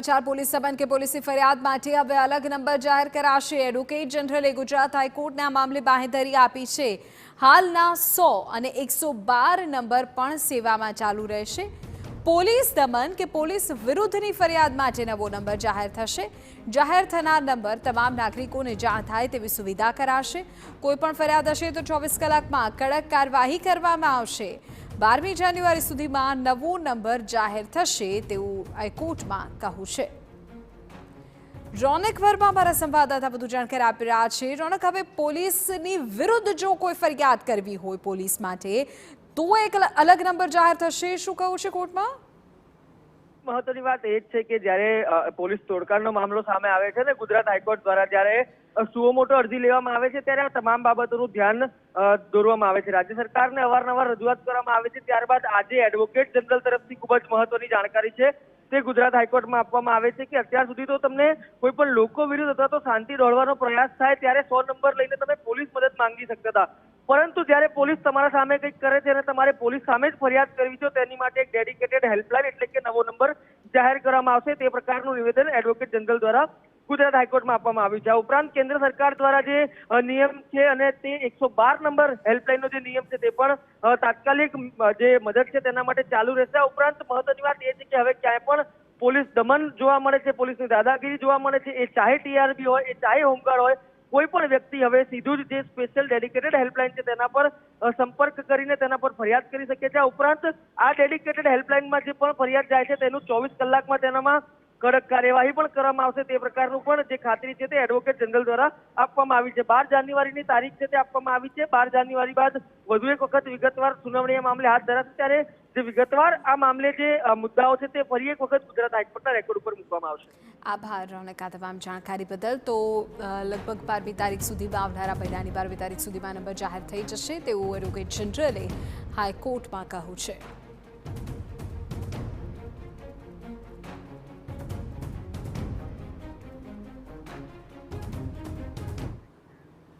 સમાચાર પોલીસ સંબંધ કે પોલીસની ફરિયાદ માટે હવે અલગ નંબર જાહેર કરાશે। એડવોકેટ જનરલે ગુજરાત હાઈકોર્ટના મામલે બાંહેધરી આપી છે। હાલના 100 અને 112 નંબર પણ સેવામાં ચાલુ રહેશે। પોલીસ દમન કે પોલીસ વિરુદ્ધની ફરિયાદ માટે નવો નંબર જાહેર થશે। જાહેર થનાર નંબર તમામ નાગરિકોને જાણ થાય તેવી સુવિધા કરાશે। કોઈપણ ફરિયાદ હશે તો 24 કલાકમાં કડક કાર્યવાહી કરવામાં આવશે। 12મી જાન્યુઆરી સુધીમાં નવો નંબર જાહેર થશે તેવું હાઈકોર્ટમાં કહ્યું છે। રોનક વર્મા અમારા સંવાદદાતા વધુ જાણકારી આપી રહ્યા છે। રોનક, હવે પોલીસની વિરુદ્ધ જો કોઈ ફરિયાદ કરવી હોય પોલીસ માટે તો એક અલગ નંબર જાહેર થશે, શું કહ્યું છે કોર્ટમાં? મહત્વની વાત એ જ છે કે જ્યારે પોલીસ તોડકાનો મામલો સામે આવે છે ને ગુજરાત હાઈકોર્ટ દ્વારા જ્યારે સુઓ મોટો અરજી લેવામાં આવે છે ત્યારે આ તમામ બાબતોનું ધ્યાન દોરવામાં આવે છે। રાજ્ય સરકારને અવારનવાર રજૂઆત કરવામાં આવે છે। ત્યારબાદ આજે એડવોકેટ જનરલ તરફથી ખૂબ જ મહત્વની જાણકારી છે તે ગુજરાત હાઈકોર્ટમાં આપવામાં આવે છે કે અત્યાર સુધી તો તમને કોઈ પણ લોકો વિરુદ્ધ અથવા તો શાંતિ દોડવાનો પ્રયાસ થાય ત્યારે 100 નંબર લઈને તમે પોલીસ મદદ માંગી શકતા હતા, પરંતુ જ્યારે પોલીસ તમારા સામે કંઈક કરે છે અને તમારે પોલીસ સામે જ ફરિયાદ કરવી છે તેની માટે એક ડેડિકેટેડ હેલ્પલાઇન એટલે કે નવો નંબર જાહેર કરવામાં આવશે। તે પ્રકારનું નિવેદન એડવોકેટ જનરલ દ્વારા ગુજરાત હાઈકોર્ટમાં આપવામાં આવ્યું છે। આ ઉપરાંત કેન્દ્ર સરકાર દ્વારા જે નિયમ છે અને તે 112 નંબર હેલ્પલાઇનનો જે નિયમ છે તે પણ તાત્કાલિક જે મદદ છે તેના માટે ચાલુ રહેશે। આ ઉપરાંત મહત્વની વાત એ છે કે હવે ક્યાંય પણ પોલીસ દમન જોવા મળે છે, પોલીસની દાદાગીરી જોવા મળે છે, એ ચાહે ટીઆરબી હોય, એ ચાહે હોમગાર્ડ હોય, કોઈ પણ વ્યક્તિ હવે સીધું જ જે સ્પેશિયલ ડેડિકેટેડ હેલ્પલાઇન છે તેના પર સંપર્ક કરીને તેના પર ફરિયાદ કરી શકે છે। આ ઉપરાંત આ ડેડિકેટેડ હેલ્પલાઇનમાં જે પણ ફરિયાદ જાય છે તેનું 24 કલાકમાં તેનામાં કડક કાર્યવાહી પણ કરવામાં આવશે। તે પ્રકારનું પણ જે ખાતરી છે તે એડવોકેટ જનરલ દ્વારા આપવામાં આવી છે। 12 જાન્યુઆરીની તારીખ છે તે આપવામાં આવી છે। 12 જાન્યુઆરી બાદ વધુ એક વખત વિગતવાર સુનાવણી આ મામલે હાથ ધરાશે ત્યારે જે વિગતવાર આ મામલે જે મુદ્દાઓ છે તે ફરી એક વખત ગુજરાત હાઈકોર્ટના રેકોર્ડ ઉપર મૂકવામાં આવશે। આભાર રોનક આ તમામ જાણકારી બદલ। તો લગભગ 12મી તારીખ સુધીમાં આવનારા મહિનાની 12મી તારીખ સુધીમાં નંબર જાહેર થઈ જશે તેવું એડવોકેટ જનરલે હાઈકોર્ટમાં કહ્યું છે।